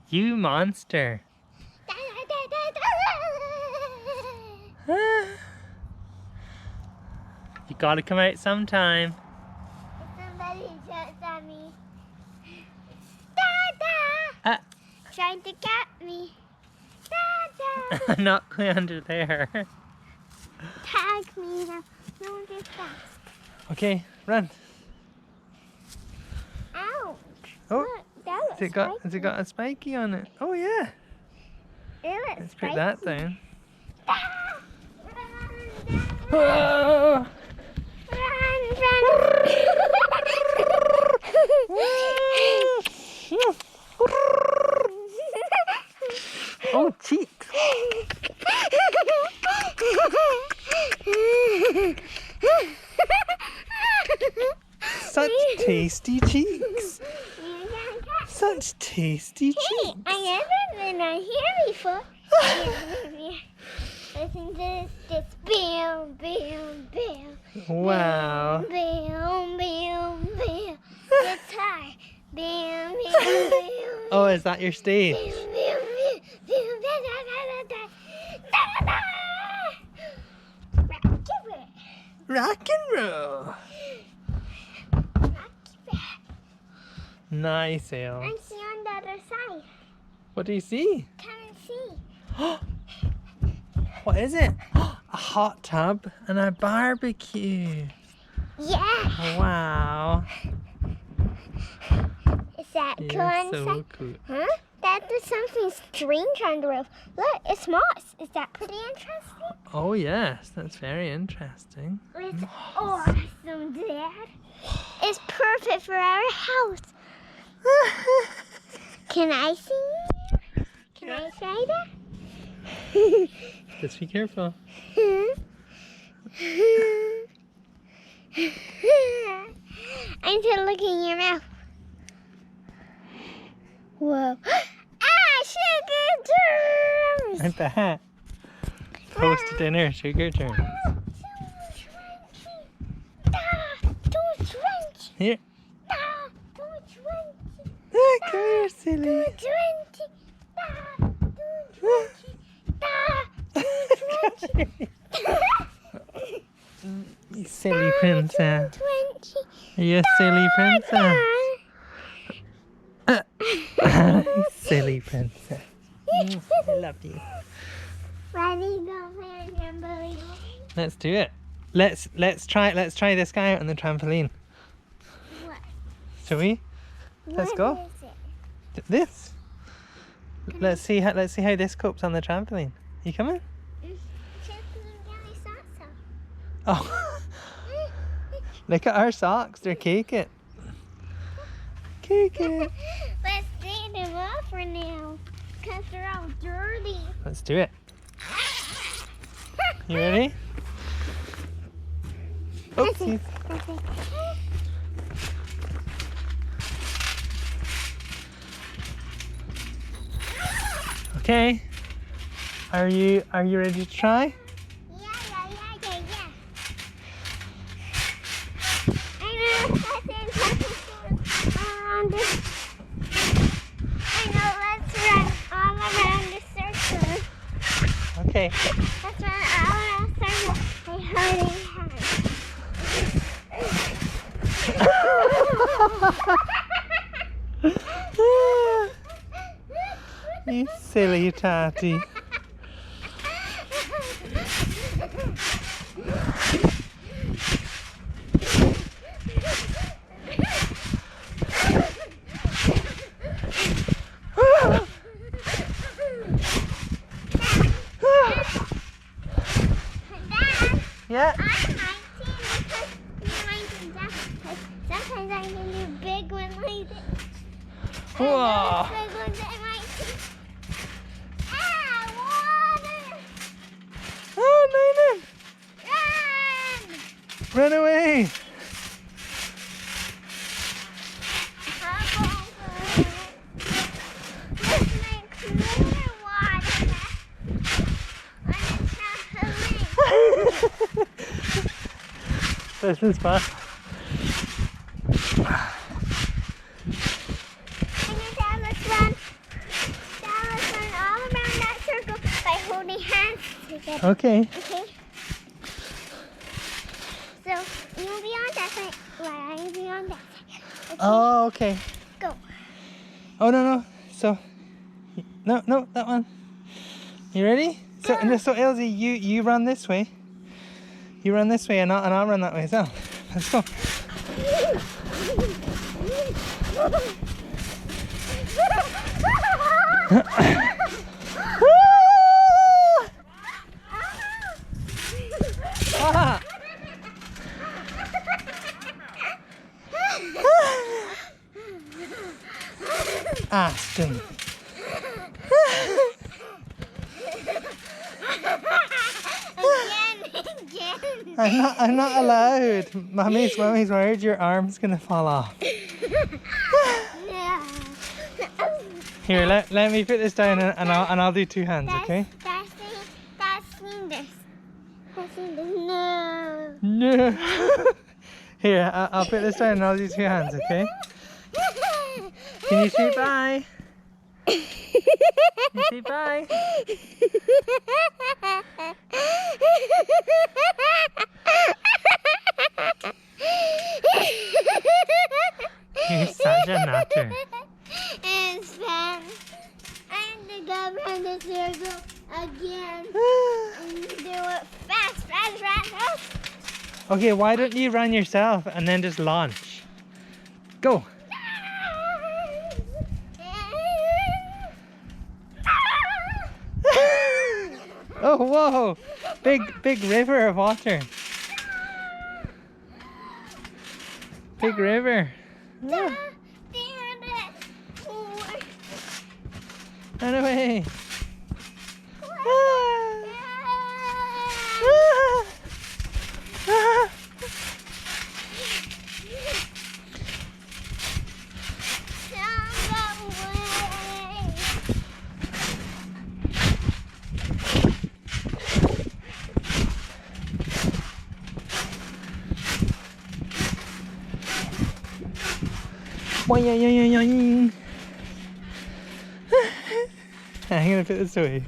You monster. You gotta come out sometime. Somebody jumps on me. Trying to get me. I'm not going under there. Tag me now. No, just fast. Okay, run. Ouch. Oh, Look, that looks has it got a spiky on it? Oh yeah. It looks Let's put that spiky. down. Run, Oh, oh cheeks. Such tasty cheeks. Such tasty cheeks. I haven't been on here before. Listen to this bam, bam, bam. Wow. Bam, bam, bam. Guitar. Bam, bam, bam. Oh, is that your stage? Bam, bam, bam, bam, da, da, da, da, da. Rock and roll. Nice, Ale. I see on the other side. What do you see? Come and see. What is it? A hot tub and a barbecue. Yeah. Wow. Is that cool You're inside? so cool. Huh? That is something strange on the roof. Look, it's moss. Is that pretty interesting? Oh yes, that's very interesting. It's awesome, Dad. It's perfect for our house. Can I see? Can I try that? Just be careful. I'm just looking in your mouth. Whoa. Sugar germs! Like that. Post dinner sugar germs. Here. Come here, silly. You silly princess. Are you a silly princess? Silly princess. I love you. Let's do it. Let's try this guy out on the trampoline. What? Shall we? Let's go. This. Let's see how this copes on the trampoline. You coming? Oh. Look at our socks. They're cake it. Cake it. Let's take them off for now. Because they're all dirty. Let's do it. You ready? Oopsies. Okay. Are you ready to try? Yeah. I know let's run all around the circle. Okay. Let's run all around the circle by holding hands. You silly tatty. Yeah. I'm 19 because you're 19 because sometimes I can do big ones like this. Whoa. Big ones at my water! Oh, Nathan. Run! Run away. This makes more water on the trampoline. This is fun. Dad, let's run. Ready? Okay. Okay. So you'll be on that side while I'll be on that side. Okay? Oh, okay. Go. Oh, no. So, no, that one. You ready? So, Go. so Elsie, you run this way. You run this way, and I'll run that way as well. Let's go. Ah! Aston. Again. I'm not allowed. Mommy's worried your arm's gonna fall off. No. Here, let me put this down and I'll do two hands, okay? That's this. No. No. Here, I'll put this down and I'll do two hands, okay? Can you say bye? Can you say bye? You're such a nutter. It's fun. I'm the governor of the circle again. And do it fast. Okay, why don't you run yourself and then just launch? Go. Oh, whoa. Big river of water. Big river. Oh, run away. Boing. I'm gonna put this away.